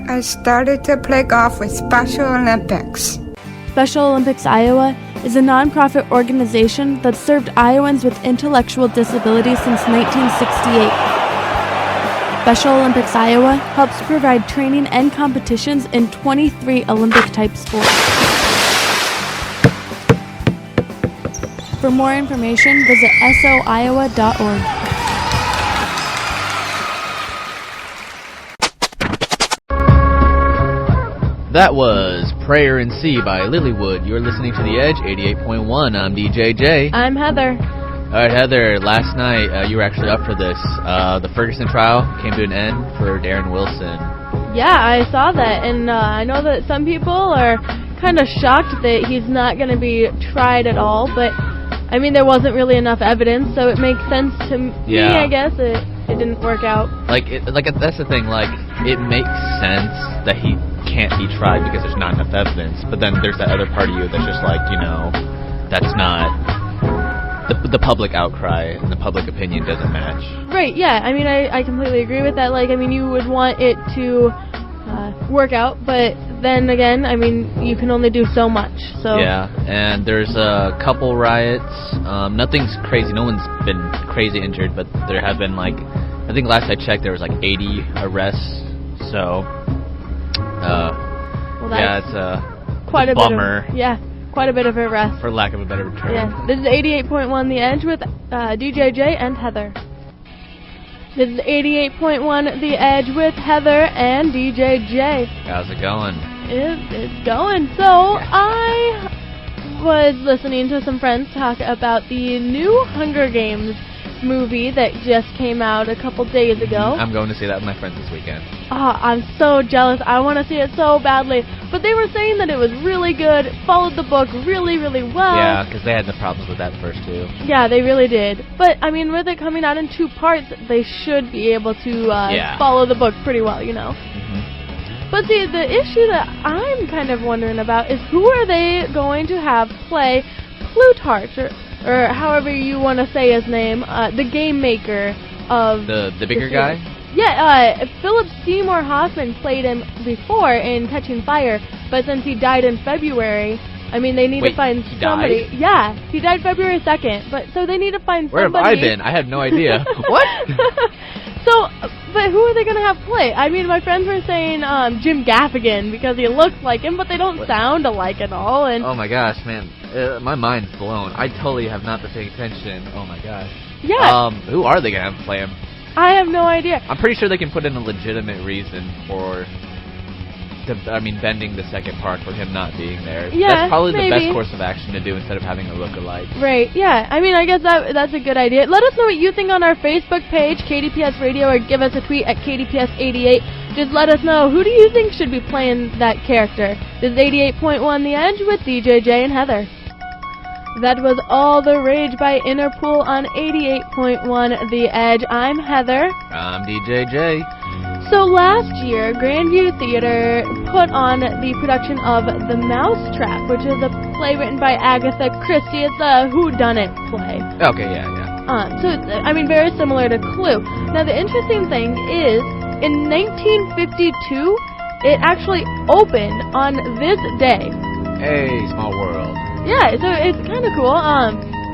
I started to play golf with Special Olympics. Special Olympics Iowa is a nonprofit organization that served Iowans with intellectual disabilities since 1968. Special Olympics Iowa helps provide training and competitions in 23 Olympic-type sports. For more information, visit soiowa.org. That was Prayer and Sea by Lilywood. You're listening to The Edge, 88.1. I'm DJJ. I'm Heather. All right, Heather, last night you were actually up for this. The Ferguson trial came to an end for Darren Wilson. Yeah, I saw that, and I know that some people are kind of shocked that he's not going to be tried at all, but, I mean, there wasn't really enough evidence, so it makes sense to me, I guess. It didn't work out. That's the thing, it makes sense that he can't be tried because there's not enough evidence, but then there's that other part of you that's just that's not the public outcry and the public opinion doesn't match. Right, yeah, I mean, I completely agree with that. You would want it to work out, but then again, I mean, you can only do so much, so... Yeah, and there's a couple riots. Nothing's crazy. No one's been crazy injured, but there have been, I think last I checked, there was 80 arrests, so... it's quite a bummer. Quite a bit of arrest. For lack of a better term. Yeah, this is 88.1 The Edge with DJJ and Heather. This is 88.1 The Edge with Heather and DJJ. How's it going? It's going. So, I was listening to some friends talk about the new Hunger Games movie that just came out a couple days ago. I'm going to see that with my friends this weekend. Oh, I'm so jealous. I want to see it so badly. But they were saying that it was really good, followed the book really, really well. Yeah, because they had the problems with that first two. Yeah, they really did. But, I mean, with it coming out in 2 parts, they should be able to follow the book pretty well, Mm-hmm. But see, the issue that I'm kind of wondering about is who are they going to have play Plutarch, or however you want to say his name, the game maker of... The bigger guy? Yeah, Philip Seymour Hoffman played him before in Catching Fire, but since he died in February, I mean, they need to find somebody. Died? Yeah, he died February 2nd, but so they need to find somebody. Where have I been? I had no idea. What? So, but who are they going to have play? I mean, my friends were saying Jim Gaffigan because he looks like him, but they don't sound alike at all. And oh my gosh, man, my mind's blown. I totally have not been paying attention. Oh my gosh. Yeah. Who are they going to have play him? I have no idea. I'm pretty sure they can put in a legitimate reason for, bending the second part for him not being there. Yeah, that's probably maybe the best course of action to do instead of having a look-alike. Right, yeah. I mean, I guess that's a good idea. Let us know what you think on our Facebook page, KDPS Radio, or give us a tweet at KDPS88. Just let us know, who do you think should be playing that character? This is 88.1 The Edge with DJJ and Heather. That was All the Rage by Interpol on 88.1 The Edge. I'm Heather. I'm DJJ. So last year, Grandview Theater put on the production of The Mousetrap, which is a play written by Agatha Christie. It's a whodunit play. Okay, yeah. So it's, very similar to Clue. Now, the interesting thing is, in 1952, it actually opened on this day. Hey, small world. Yeah, so it's kind of cool.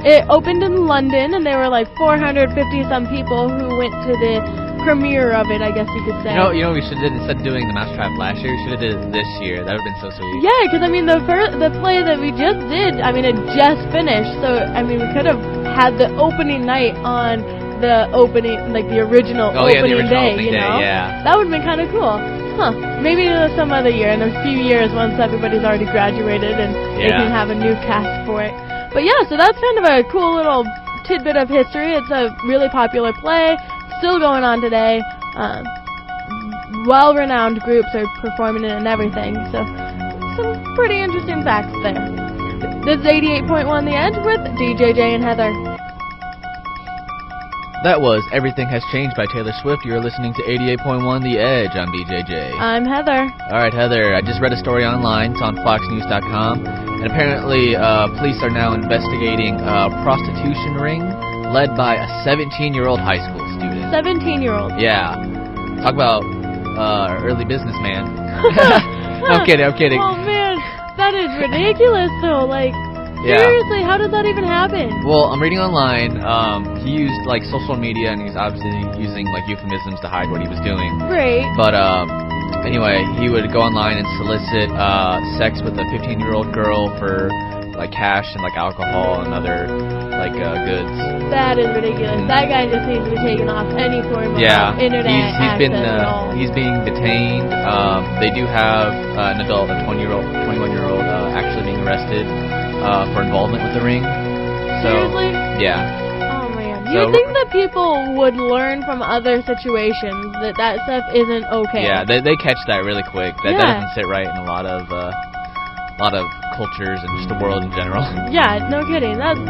It opened in London, and there were 450-some people who went to the premiere of it, I guess you could say. You know, we should have, instead of doing The Mousetrap last year, we should have did it this year. That would have been so sweet. Yeah, because, the play that we just did, it just finished. So, we could have had the opening night on the opening, the original opening day, opening day, yeah. That would have been kind of cool. Huh. Maybe some other year, in a few years, once everybody's already graduated and they can have a new cast for it. But yeah, so that's kind of a cool little tidbit of history. It's a really popular play, still going on today. Well-renowned groups are performing it and everything, so some pretty interesting facts there. This is 88.1 The Edge with DJJ and Heather. That was Everything Has Changed by Taylor Swift. You're listening to 88.1 The Edge on BJJ. I'm Heather. All right, Heather, I just read a story online. It's on foxnews.com. And apparently, police are now investigating a prostitution ring led by a 17-year-old high school student. 17-year-old? Yeah. Talk about early businessman. I'm kidding. Oh man, that is ridiculous though. Like, Yeah. seriously, how does that even happen? Well, I'm reading online. He used like social media, and he's obviously using like euphemisms to hide what he was doing. Right. But anyway, he would go online and solicit sex with a 15-year-old girl for like cash and like alcohol and other like goods. That is ridiculous. That guy just needs to be taken off any form of internet he's been access at all. he's being detained. They do have an adult, a 21-year-old actually being arrested for involvement with the ring. So Seriously? yeah. Oh man. So- You think that people would learn from other situations that stuff isn't okay? Yeah, they catch that really quick. That Yeah. doesn't sit right in a lot of cultures and just the world in general. Yeah, no kidding. That's,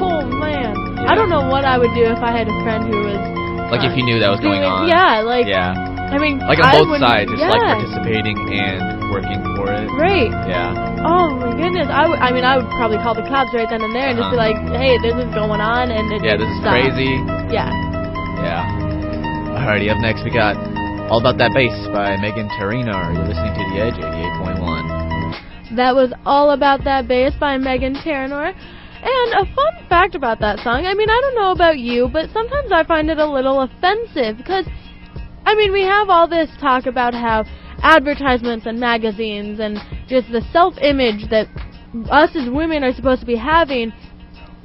oh man. Yeah. I don't know what I would do if I had a friend who was Like if you knew that was going on. Yeah, like Yeah. I mean, Like on I both wouldn't- sides, just yeah. like participating and working for it. Right. Yeah. Oh my goodness. I would probably call the cops right then and there and just be like, hey, this is going on and it Yeah, this is stop. crazy. Yeah. Yeah. Alrighty, up next we got All About That Bass by Megan Terreno. You're listening to The Edge 88.1. That was All About That Bass by Megan Terreno. And a fun fact about that song, I mean, I don't know about you, but sometimes I find it a little offensive because, I mean, we have all this talk about how advertisements and magazines and just the self-image that us as women are supposed to be having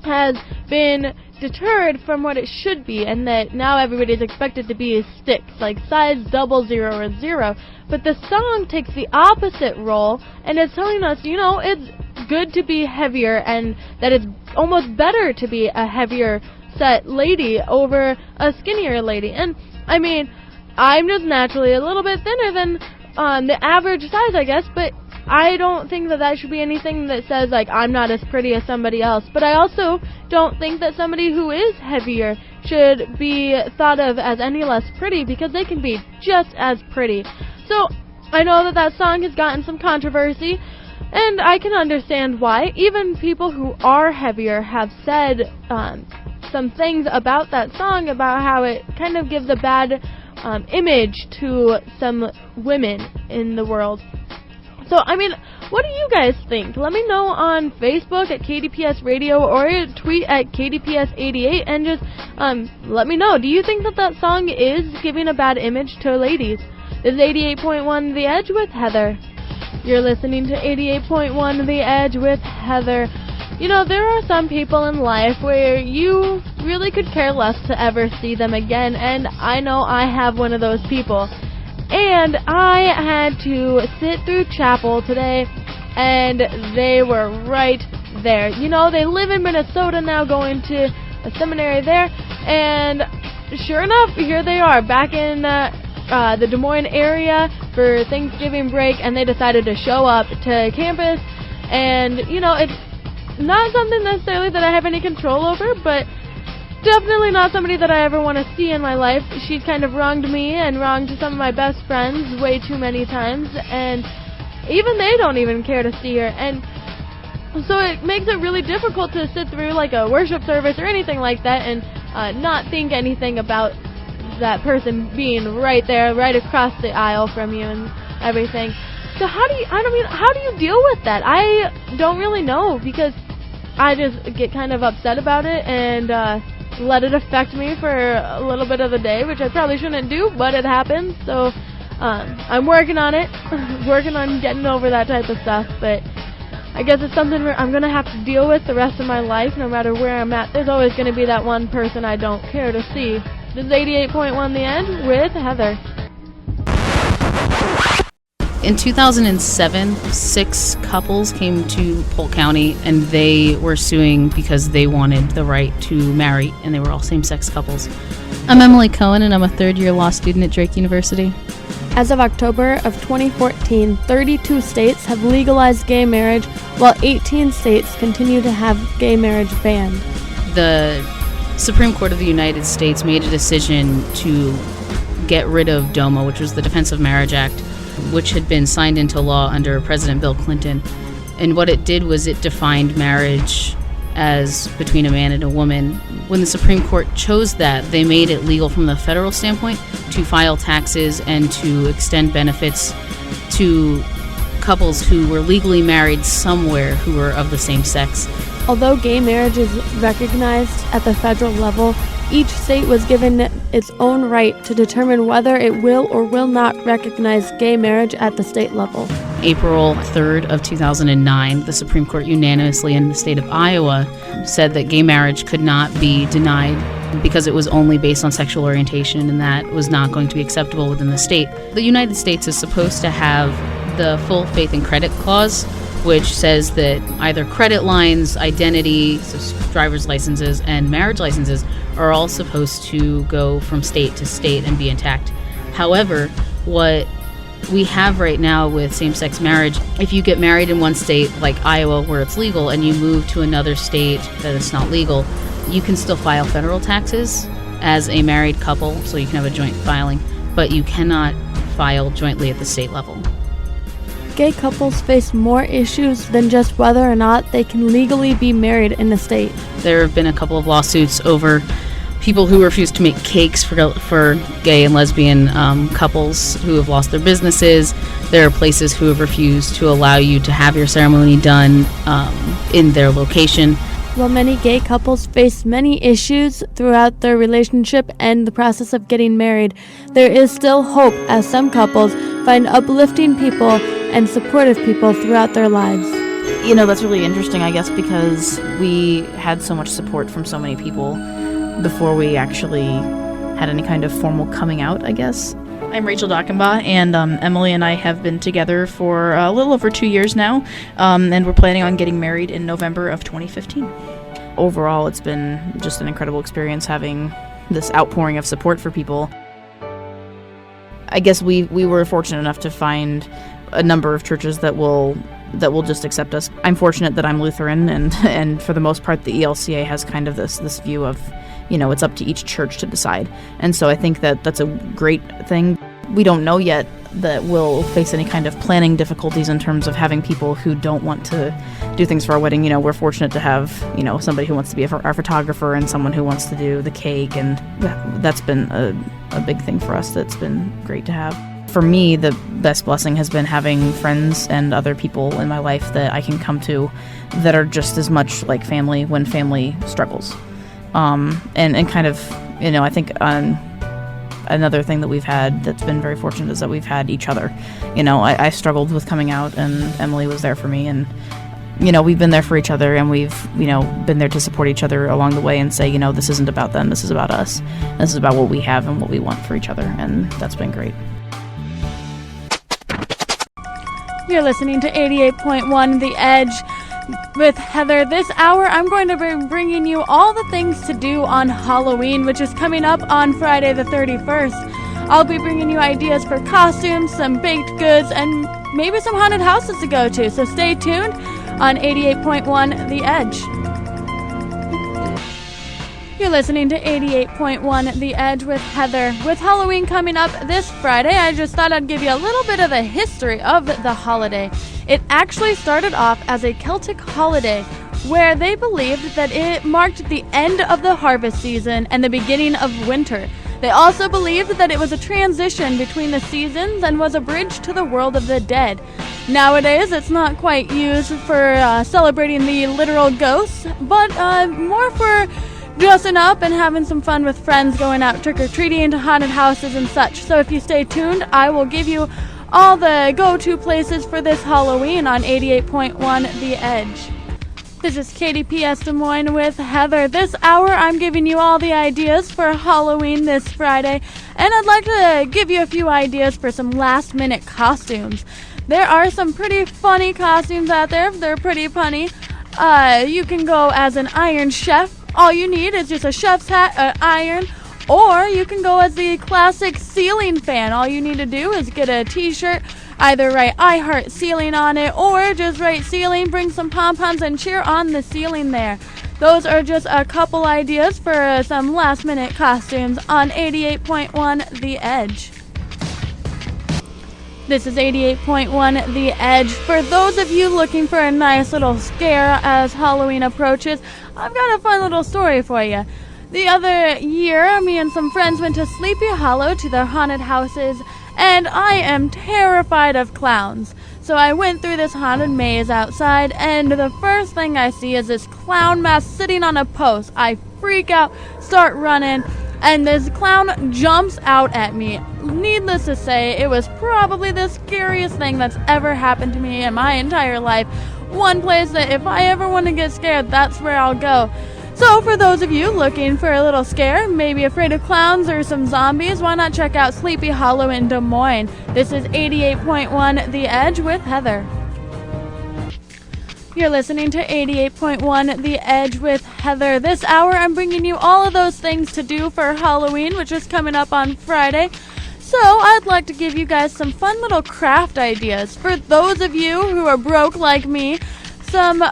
has been deterred from what it should be, and that now everybody's expected to be sticks, like size 00 or 0. But the song takes the opposite role, and it's telling us, you know, it's good to be heavier, and that it's almost better to be a heavier set lady over a skinnier lady. And, I mean, I'm just naturally a little bit thinner than the average size, I guess, but I don't think that that should be anything that says, like, I'm not as pretty as somebody else. But I also don't think that somebody who is heavier should be thought of as any less pretty, because they can be just as pretty. So, I know that that song has gotten some controversy, and I can understand why. Even people who are heavier have said some things about that song, about how it kind of gives a bad image to some women in the world. So, I mean, what do you guys think? Let me know on Facebook at KDPS Radio or tweet at KDPS88 and just let me know. Do you think that that song is giving a bad image to ladies? This is 88.1 The Edge with Heather. You're listening to 88.1 The Edge with Heather. You know, there are some people in life where you really could care less to ever see them again, and I know I have one of those people. And I had to sit through chapel today, and they were right there. You know, they live in Minnesota now, going to a seminary there, and sure enough, here they are, back in the Des Moines area for Thanksgiving break, and they decided to show up to campus. And, you know, it's not something necessarily that I have any control over, but definitely not somebody that I ever want to see in my life. She's kind of wronged me and wronged some of my best friends way too many times, and even they don't even care to see her. And so it makes it really difficult to sit through like a worship service or anything like that and not think anything about that person being right there, right across the aisle from you and everything. So how do you deal with that? I don't really know, because I just get kind of upset about it and let it affect me for a little bit of the day, which I probably shouldn't do, but it happens. So I'm working on it, working on getting over that type of stuff, but I guess it's something I'm going to have to deal with the rest of my life, no matter where I'm at. There's always going to be that one person I don't care to see. This is 88.1 The End with Heather. In 2007, 6 couples came to Polk County, and they were suing because they wanted the right to marry, and they were all same-sex couples. I'm Emily Cullen, and I'm a third-year law student at Drake University. As of October of 2014, 32 states have legalized gay marriage, while 18 states continue to have gay marriage banned. The Supreme Court of the United States made a decision to get rid of DOMA, which was the Defense of Marriage Act, which had been signed into law under President Bill Clinton. And what it did was it defined marriage as between a man and a woman. When the Supreme Court chose that, they made it legal from the federal standpoint to file taxes and to extend benefits to couples who were legally married somewhere who were of the same sex. Although gay marriage is recognized at the federal level, each state was given its own right to determine whether it will or will not recognize gay marriage at the state level. April 3rd of 2009, the Supreme Court unanimously in the state of Iowa said that gay marriage could not be denied because it was only based on sexual orientation, and that was not going to be acceptable within the state. The United States is supposed to have the full faith and credit clause, which says that either credit lines, identity, so driver's licenses, and marriage licenses are all supposed to go from state to state and be intact. However, what we have right now with same-sex marriage, if you get married in one state, like Iowa, where it's legal, and you move to another state that it's not legal, you can still file federal taxes as a married couple, so you can have a joint filing, but you cannot file jointly at the state level. Gay couples face more issues than just whether or not they can legally be married in a state. There have been a couple of lawsuits over people who refuse to make cakes for gay and lesbian couples who have lost their businesses. There are places who have refused to allow you to have your ceremony done in their location. While many gay couples face many issues throughout their relationship and the process of getting married, there is still hope as some couples find uplifting people and supportive people throughout their lives. You know, that's really interesting, I guess, because we had so much support from so many people before we actually had any kind of formal coming out, I guess. I'm Rachel Dockenbaugh, and Emily and I have been together for a little over 2 years now, and we're planning on getting married in November of 2015. Overall, it's been just an incredible experience having this outpouring of support for people. I guess we were fortunate enough to find a number of churches that will just accept us. I'm fortunate that I'm Lutheran, and for the most part, the ELCA has kind of this view of, you know, it's up to each church to decide. And so I think that that's a great thing. We don't know yet that we'll face any kind of planning difficulties in terms of having people who don't want to do things for our wedding. You know, we're fortunate to have, you know, somebody who wants to be our photographer and someone who wants to do the cake, and that's been a big thing for us that's been great to have. For me, the best blessing has been having friends and other people in my life that I can come to that are just as much like family when family struggles. And kind of, you know, I think another thing that we've had that's been very fortunate is that we've had each other. You know, I struggled with coming out, and Emily was there for me, and, you know, we've been there for each other, and we've, you know, been there to support each other along the way and say, you know, this isn't about them, this is about us. This is about what we have and what we want for each other, and that's been great. You're listening to 88.1 The Edge with Heather. This hour, I'm going to be bringing you all the things to do on Halloween, which is coming up on Friday the 31st. I'll be bringing you ideas for costumes, some baked goods, and maybe some haunted houses to go to. So stay tuned on 88.1 The Edge. You're listening to 88.1 The Edge with Heather. With Halloween coming up this Friday, I just thought I'd give you a little bit of the history of the holiday. It actually started off as a Celtic holiday where they believed that it marked the end of the harvest season and the beginning of winter. They also believed that it was a transition between the seasons and was a bridge to the world of the dead. Nowadays, it's not quite used for celebrating the literal ghosts, but more for dressing up and having some fun with friends, going out trick-or-treating to haunted houses and such. So if you stay tuned, I will give you all the go-to places for this Halloween on 88.1 The Edge. This is KDPS Des Moines with Heather. This hour, I'm giving you all the ideas for Halloween this Friday, and I'd like to give you a few ideas for some last-minute costumes. There are some pretty funny costumes out there. They're pretty punny. You can go as an Iron Chef. All you need is just a chef's hat, an iron, or you can go as the classic ceiling fan. All you need to do is get a t-shirt, either write I Heart Ceiling on it, or just write ceiling, bring some pom-poms, and cheer on the ceiling there. Those are just a couple ideas for some last-minute costumes on 88.1 The Edge. This is 88.1 The Edge. For those of you looking for a nice little scare as Halloween approaches, I've got a fun little story for you. The other year, me and some friends went to Sleepy Hollow to their haunted houses, and I am terrified of clowns. So I went through this haunted maze outside, and the first thing I see is this clown mask sitting on a post. I freak out, start running, and this clown jumps out at me. Needless to say, it was probably the scariest thing that's ever happened to me in my entire life. One place that if I ever want to get scared, that's where I'll go. So for those of you looking for a little scare, maybe afraid of clowns or some zombies, why not check out Sleepy Hollow in Des Moines? This is 88.1 The Edge with Heather. You're listening to 88.1 The Edge with Heather. This hour I'm bringing you all of those things to do for Halloween, which is coming up on Friday. So I'd like to give you guys some fun little craft ideas. For those of you who are broke like me, some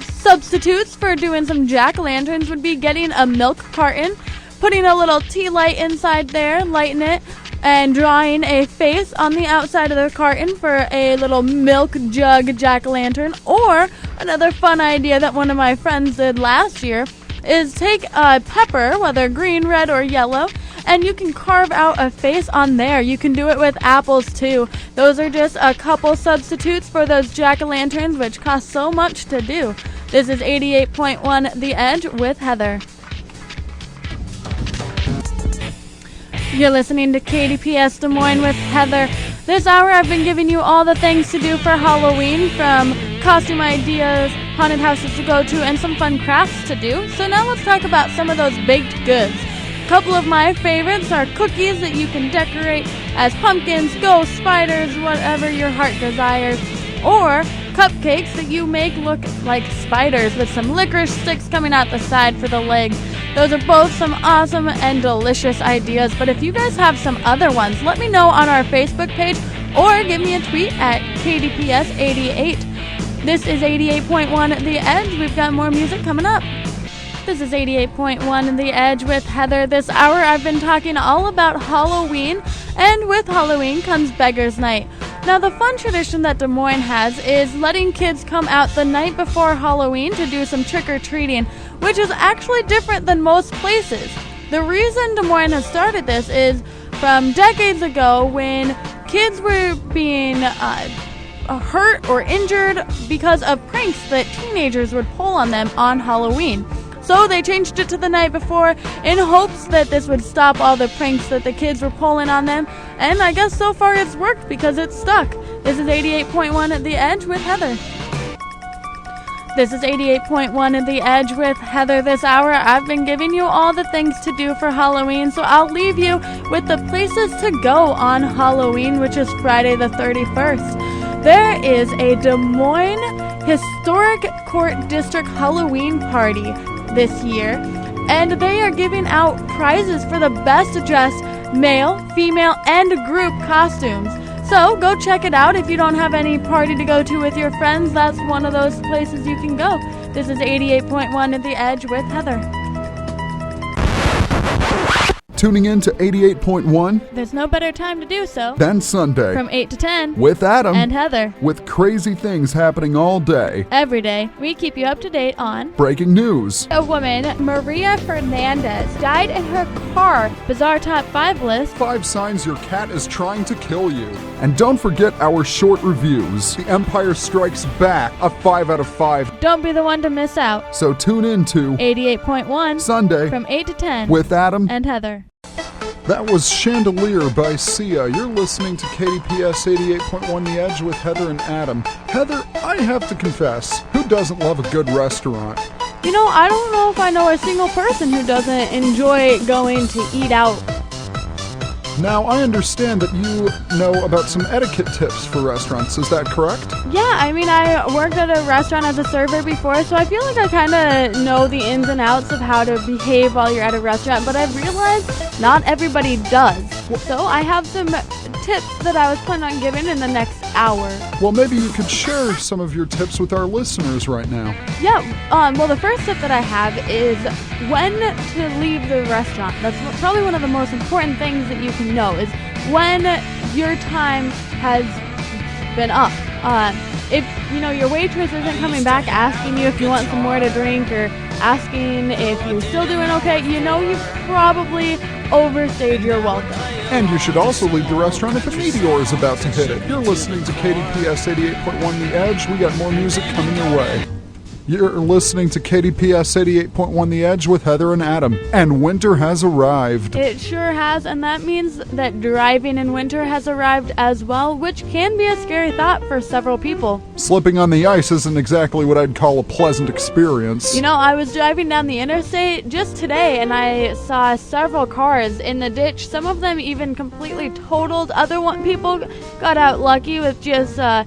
substitutes for doing some jack-o'-lanterns would be getting a milk carton, putting a little tea light inside there, lighting it, and drawing a face on the outside of the carton for a little milk jug jack-o'-lantern. Or another fun idea that one of my friends did last year is take a pepper, whether green, red, or yellow, and you can carve out a face on there. You can do it with apples too. Those are just a couple substitutes for those jack-o'-lanterns, which cost so much to do. This is 88.1 The Edge with Heather. You're listening to KDPS Des Moines with Heather. This hour I've been giving you all the things to do for Halloween, from costume ideas, haunted houses to go to, and some fun crafts to do. So now let's talk about some of those baked goods. A couple of my favorites are cookies that you can decorate as pumpkins, ghosts, spiders, whatever your heart desires, or cupcakes that you make look like spiders with some licorice sticks coming out the side for the legs. Those are both some awesome and delicious ideas, but if you guys have some other ones, let me know on our Facebook page or give me a tweet at KDPS88. This is 88.1 The Edge. We've got more music coming up. This is 88.1 The Edge with Heather. This hour I've been talking all about Halloween, and with Halloween comes Beggar's Night. Now, the fun tradition that Des Moines has is letting kids come out the night before Halloween to do some trick-or-treating, which is actually different than most places. The reason Des Moines has started this is from decades ago when kids were being hurt or injured because of pranks that teenagers would pull on them on Halloween. So they changed it to the night before in hopes that this would stop all the pranks that the kids were pulling on them. And I guess so far it's worked because it's stuck. This is 88.1 at The Edge with Heather. This is 88.1 at The Edge with Heather. This hour I've been giving you all the things to do for Halloween, so I'll leave you with the places to go on Halloween, which is Friday the 31st. There is a Des Moines Historic Court District Halloween party this year, and they are giving out prizes for the best dressed male, female, and group costumes. So go check it out. If you don't have any party to go to with your friends, that's one of those places you can go. This is 88.1 at The Edge with Heather. Tuning in to 88.1. There's no better time to do so Then Sunday. from 8 to 10 With Adam. and Heather. With crazy things happening all day. Every day, we keep you up to date on Breaking news. a woman, Maria Fernandez, died in her car. Bizarre Top 5 list. 5 signs your cat is trying to kill you. And don't forget our short reviews. The Empire Strikes Back, a 5 out of 5. Don't be the one to miss out. So tune in to 88.1 Sunday from 8 to 10 with Adam and Heather. That was Chandelier by Sia. You're listening to KDPS 88.1 The Edge with Heather and Adam. Heather, I have to confess, who doesn't love a good restaurant? You know, I don't know if I know a single person who doesn't enjoy going to eat out. Now, I understand that you know about some etiquette tips for restaurants. Is that correct? Yeah, I mean, I worked at a restaurant as a server before, so I feel like I kind of know the ins and outs of how to behave while you're at a restaurant, but I've realized not everybody does. So I have some tips that I was planning on giving in the next hour. Well, maybe you could share some of your tips with our listeners right now. Yeah, well, the first tip that I have is when to leave the restaurant. That's probably one of the most important things that you can know, is when your time has been up. If your waitress isn't coming back asking you if you want some more to drink or asking if you're still doing okay, you've probably overstayed your welcome. And you should also leave the restaurant if a meteor is about to hit it. You're listening to KDPS 88.1 The Edge. We got more music coming your way. You're listening to KDPS 88.1 The Edge with Heather and Adam. And winter has arrived. It sure has, and that means that driving in winter has arrived as well, which can be a scary thought for several people. Slipping on the ice isn't exactly what I'd call a pleasant experience. I was driving down the interstate just today, and I saw several cars in the ditch. Some of them even completely totaled. People got out lucky with just, a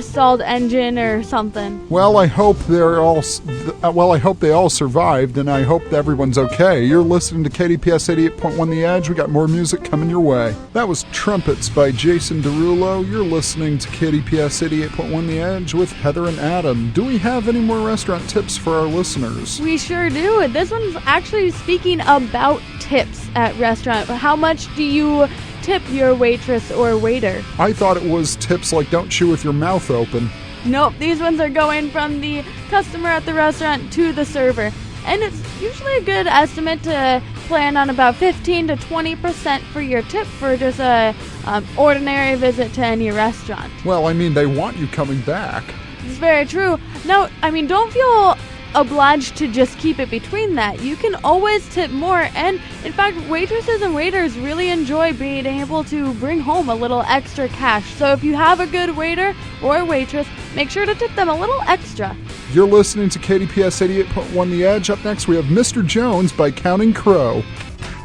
stalled engine or something. Well, I hope they all survived, and I hope that everyone's okay. You're listening to KDPS 88.1 The Edge. We got more music coming your way. That was Trumpets by Jason Derulo. You're listening to KDPS 88.1 The Edge with Heather and Adam. Do we have any more restaurant tips for our listeners? We sure do. This one's actually speaking about tips at restaurants. How much do you tip your waitress or waiter? I thought it was tips like don't chew with your mouth open. Nope, these ones are going from the customer at the restaurant to the server. And it's usually a good estimate to plan on about 15 to 20% for your tip for just a ordinary visit to any restaurant. Well, they want you coming back. It's very true. Now, don't feel obliged to just keep it between that. You can always tip more, and in fact, waitresses and waiters really enjoy being able to bring home a little extra cash. So if you have a good waiter or waitress, make sure to tip them a little extra. You're listening to KDPS 88.1 The Edge. Up next, we have Mr. Jones by Counting Crow.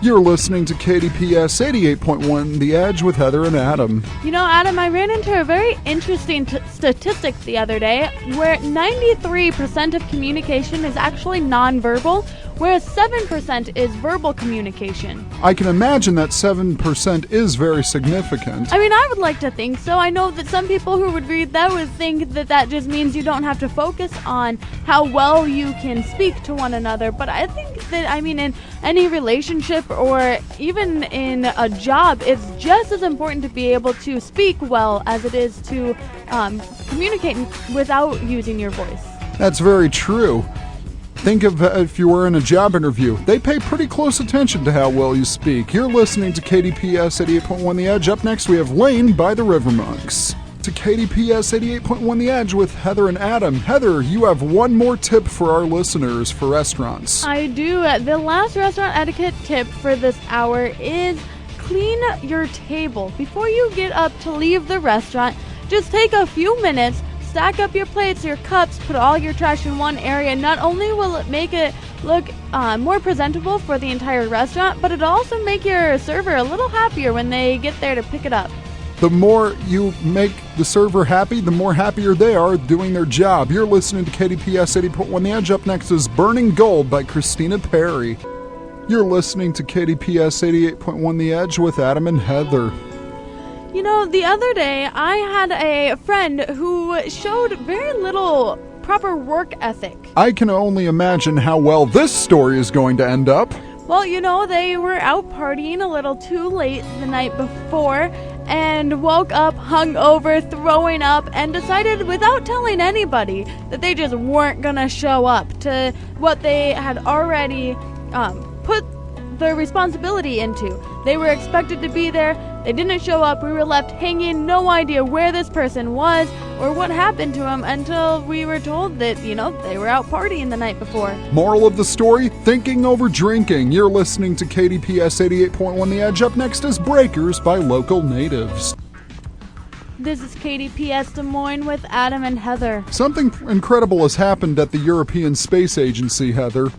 You're listening to KDPS 88.1 The Edge with Heather and Adam. Adam, I ran into a very interesting statistic the other day where 93% of communication is actually nonverbal, whereas 7% is verbal communication. I can imagine that 7% is very significant. I would like to think so. I know that some people who would read that would think that just means you don't have to focus on how well you can speak to one another. But I think that, in any relationship or even in a job, it's just as important to be able to speak well as it is to communicate without using your voice. That's very true. Think of if you were in a job interview. They pay pretty close attention to how well you speak. You're listening to KDPS 88.1 The Edge. Up next, we have Lane by the River Monks. To KDPS 88.1 The Edge with Heather and Adam. Heather, you have one more tip for our listeners for restaurants. I do. The last restaurant etiquette tip for this hour is clean your table. Before you get up to leave the restaurant, just take a few minutes, stack up your plates, your cups, put all your trash in one area. Not only will it make it look more presentable for the entire restaurant, but it'll also make your server a little happier when they get there to pick it up. The more you make the server happy, the more happier they are doing their job. You're listening to KDPS 80.1 The Edge. Up next is Burning Gold by Christina Perry. You're listening to KDPS 88.1 The Edge with Adam and Heather. The other day, I had a friend who showed very little proper work ethic. I can only imagine how well this story is going to end up. Well, they were out partying a little too late the night before and woke up hungover, throwing up, and decided without telling anybody that they just weren't going to show up to what they had already put their responsibility into. They were expected to be there. They didn't show up. We were left hanging, no idea where this person was or what happened to him until we were told that, they were out partying the night before. Moral of the story, thinking over drinking. You're listening to KDPS 88.1 The Edge. Up next is Breakers by Local Natives. This is KDPS Des Moines with Adam and Heather. Something incredible has happened at the European Space Agency, Heather.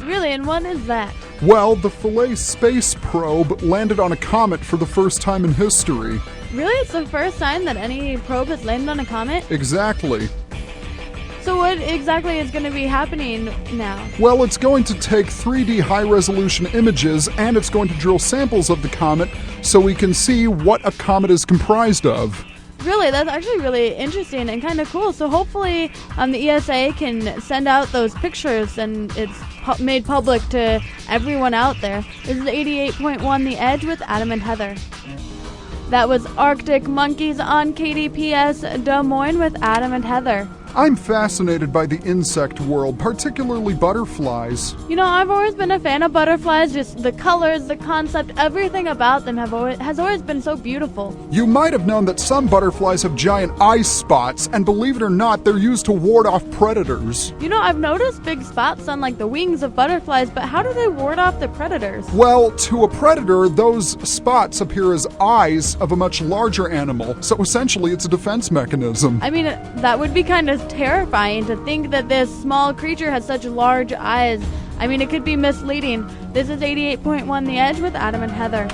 Really, and what is that? Well, the Philae space probe landed on a comet for the first time in history. Really? It's the first time that any probe has landed on a comet? Exactly. So what exactly is going to be happening now? Well, it's going to take 3D high-resolution images, and it's going to drill samples of the comet so we can see what a comet is comprised of. Really, that's actually really interesting and kind of cool. So hopefully the ESA can send out those pictures and it's made public to everyone out there. This is 88.1 The Edge with Adam and Heather. That was Arctic Monkeys on KDPS Des Moines with Adam and Heather. I'm fascinated by the insect world, particularly butterflies. You know, I've always been a fan of butterflies. Just the colors, the concept, everything about them has always been so beautiful. You might have known that some butterflies have giant eye spots, and believe it or not, they're used to ward off predators. You know, I've noticed big spots on like the wings of butterflies, but how do they ward off the predators? Well, to a predator, those spots appear as eyes of a much larger animal, so essentially it's a defense mechanism. I mean, that would be kind of terrifying to think that this small creature has such large eyes. I mean, it could be misleading. This is 88.1 The Edge with Adam and Heather.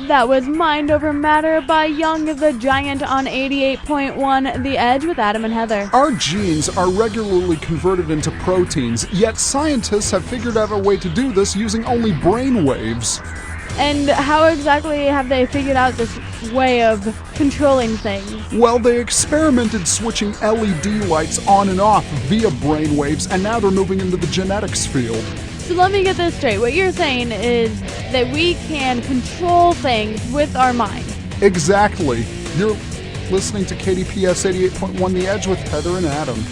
That was Mind Over Matter by Young the Giant on 88.1 The Edge with Adam and Heather. Our genes are regularly converted into proteins, yet scientists have figured out a way to do this using only brain waves. And how exactly have they figured out this way of controlling things? Well, they experimented switching LED lights on and off via brainwaves, and now they're moving into the genetics field. So let me get this straight. What you're saying is that we can control things with our mind. Exactly. You're listening to KDPS 88.1 The Edge with Heather and Adam.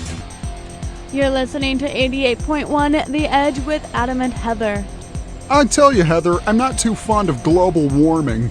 You're listening to 88.1 The Edge with Adam and Heather. I tell you, Heather, I'm not too fond of global warming.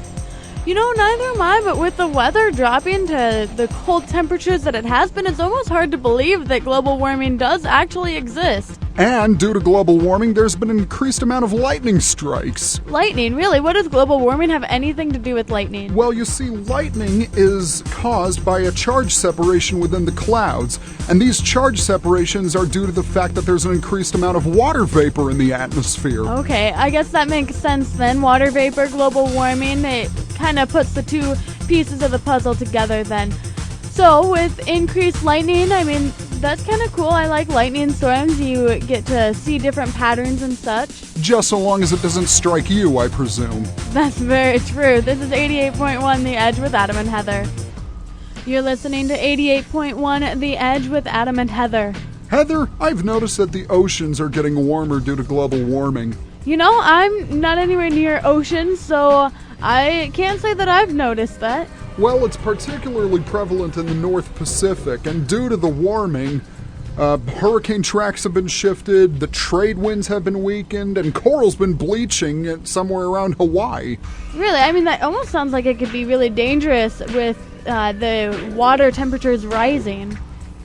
You know, neither am I, but with the weather dropping to the cold temperatures that it has been, it's almost hard to believe that global warming does actually exist. And due to global warming, there's been an increased amount of lightning strikes. Lightning? Really? What does global warming have anything to do with lightning? Well, you see, lightning is caused by a charge separation within the clouds, and these charge separations are due to the fact that there's an increased amount of water vapor in the atmosphere. Okay, I guess that makes sense then. Water vapor, global warming, it kind of puts the two pieces of the puzzle together then. So, with increased lightning, I mean, that's kind of cool. I like lightning storms. You get to see different patterns and such. Just so long as it doesn't strike you, I presume. That's very true. This is 88.1 The Edge with Adam and Heather. You're listening to 88.1 The Edge with Adam and Heather. Heather, I've noticed that the oceans are getting warmer due to global warming. You know, I'm not anywhere near oceans, so I can't say that I've noticed that. Well, it's particularly prevalent in the North Pacific, and due to the warming, hurricane tracks have been shifted, the trade winds have been weakened, and coral's been bleaching somewhere around Hawaii. Really? I mean, that almost sounds like it could be really dangerous with the water temperatures rising.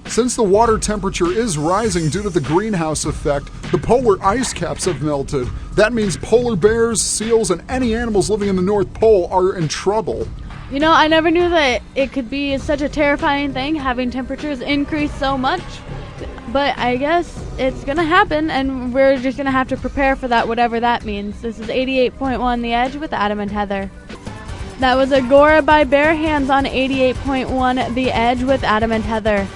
Since the water temperature is rising due to the greenhouse effect, the polar ice caps have melted. That means polar bears, seals, and any animals living in the North Pole are in trouble. You know, I never knew that it could be such a terrifying thing, having temperatures increase so much. But I guess it's going to happen, and we're just going to have to prepare for that, whatever that means. This is 88.1 The Edge with Adam and Heather. That was Agora by Bare Hands on 88.1 The Edge with Adam and Heather.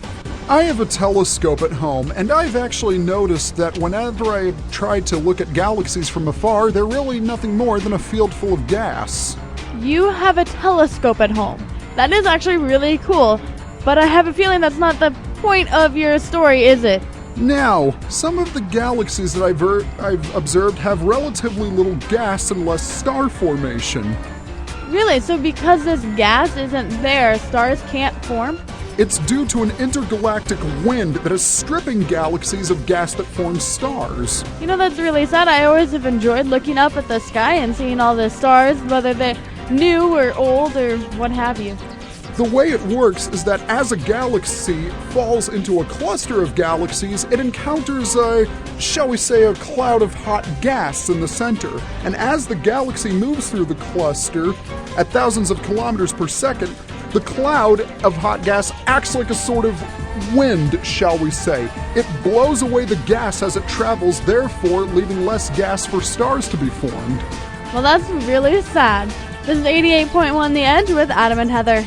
I have a telescope at home, and I've actually noticed that whenever I try to look at galaxies from afar, they're really nothing more than a field full of gas. You have a telescope at home. That is actually really cool, but I have a feeling that's not the point of your story, is it? Now, some of the galaxies that I've observed have relatively little gas and less star formation. Really? So because this gas isn't there, stars can't form? It's due to an intergalactic wind that is stripping galaxies of gas that forms stars. You know, that's really sad. I always have enjoyed looking up at the sky and seeing all the stars, whether they're new or old or what have you. The way it works is that as a galaxy falls into a cluster of galaxies, it encounters shall we say, a cloud of hot gas in the center. And as the galaxy moves through the cluster at thousands of kilometers per second, the cloud of hot gas acts like a sort of wind, shall we say. It blows away the gas as it travels, therefore leaving less gas for stars to be formed. Well, that's really sad. This is 88.1 The Edge with Adam and Heather.